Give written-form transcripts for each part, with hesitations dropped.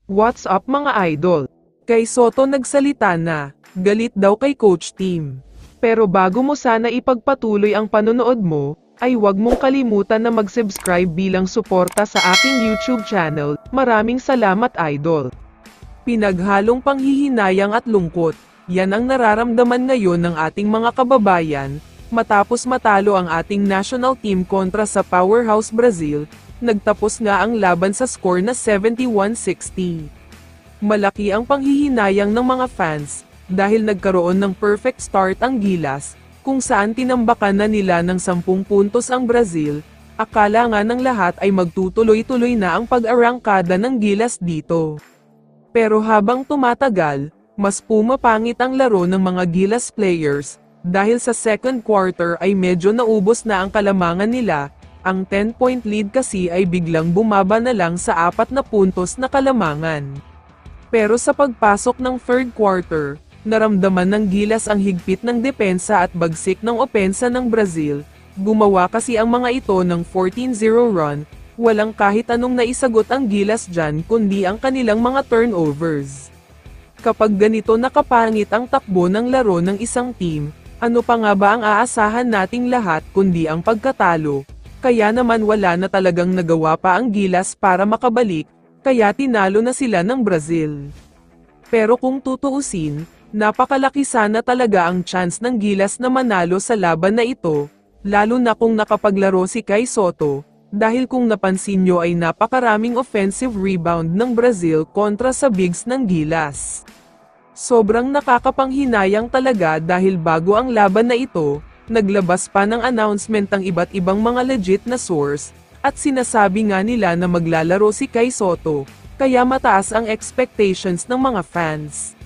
What's up mga idol? Kay Soto nagsalita na, galit daw kay Coach Tim. Pero bago mo sana ipagpatuloy ang panonood mo, ay huwag mong kalimutan na mag-subscribe bilang suporta sa aking YouTube channel. Maraming salamat idol. Pinaghalong panghihinayang at lungkot, yan ang nararamdaman ngayon ng ating mga kababayan, matapos matalo ang ating national team kontra sa powerhouse Brazil. Nagtapos nga ang laban sa score na 71-60. Malaki ang panghihinayang ng mga fans, dahil nagkaroon ng perfect start ang Gilas, kung saan tinambakan na nila ng 10 puntos ang Brazil. Akala nga ng lahat ay magtutuloy-tuloy na ang pag-arangkada ng Gilas dito. Pero habang tumatagal, mas pumapangit ang laro ng mga Gilas players, dahil sa second quarter ay medyo naubos na ang kalamangan nila. Ang 10-point lead kasi ay biglang bumaba na lang sa 4 na puntos na kalamangan. Pero sa pagpasok ng third quarter, naramdaman ng Gilas ang higpit ng depensa at bagsik ng opensa ng Brazil. Gumawa kasi ang mga ito ng 14-0 run, walang kahit anong naisagot ang Gilas dyan kundi ang kanilang mga turnovers. Kapag ganito nakapangit ang takbo ng laro ng isang team, ano pa nga ba ang aasahan nating lahat kundi ang pagkatalo? Kaya naman wala na talagang nagawa pa ang Gilas para makabalik, kaya tinalo na sila ng Brazil. Pero kung tutuusin, napakalaki sana talaga ang chance ng Gilas na manalo sa laban na ito, lalo na kung nakapaglaro si Kai Sotto, dahil kung napansin nyo ay napakaraming offensive rebound ng Brazil kontra sa bigs ng Gilas. Sobrang nakakapanghinayang talaga dahil bago ang laban na ito, naglabas pa ng announcement ang iba't ibang mga legit na source, at sinasabi nga nila na maglalaro si Kai Sotto, kaya mataas ang expectations ng mga fans.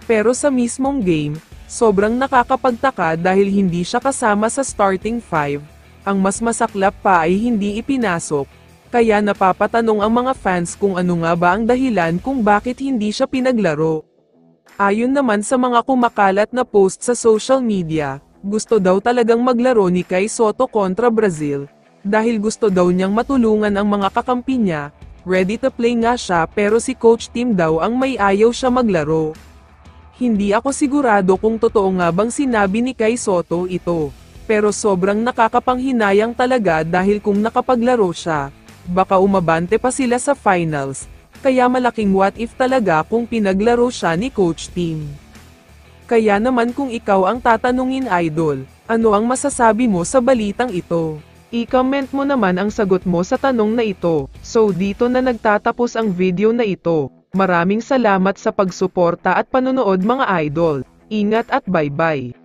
Pero sa mismong game, sobrang nakakapagtaka dahil hindi siya kasama sa starting 5, ang mas masaklap pa ay hindi ipinasok, kaya napapatanong ang mga fans kung ano nga ba ang dahilan kung bakit hindi siya pinaglaro. Ayon naman sa mga kumakalat na post sa social media, gusto daw talagang maglaro ni Kai Sotto kontra Brazil, dahil gusto daw niyang matulungan ang mga kakampi niya. Ready to play nga siya pero si Coach Tim daw ang may ayaw siya maglaro. Hindi ako sigurado kung totoo nga bang sinabi ni Kai Sotto ito, pero sobrang nakakapanghinayang talaga dahil kung nakapaglaro siya, baka umabante pa sila sa finals, kaya malaking what if talaga kung pinaglaro siya ni Coach Tim. Kaya naman kung ikaw ang tatanungin idol, ano ang masasabi mo sa balitang ito? I-comment mo naman ang sagot mo sa tanong na ito. So dito na nagtatapos ang video na ito. Maraming salamat sa pagsuporta at panonood mga idol. Ingat at bye-bye.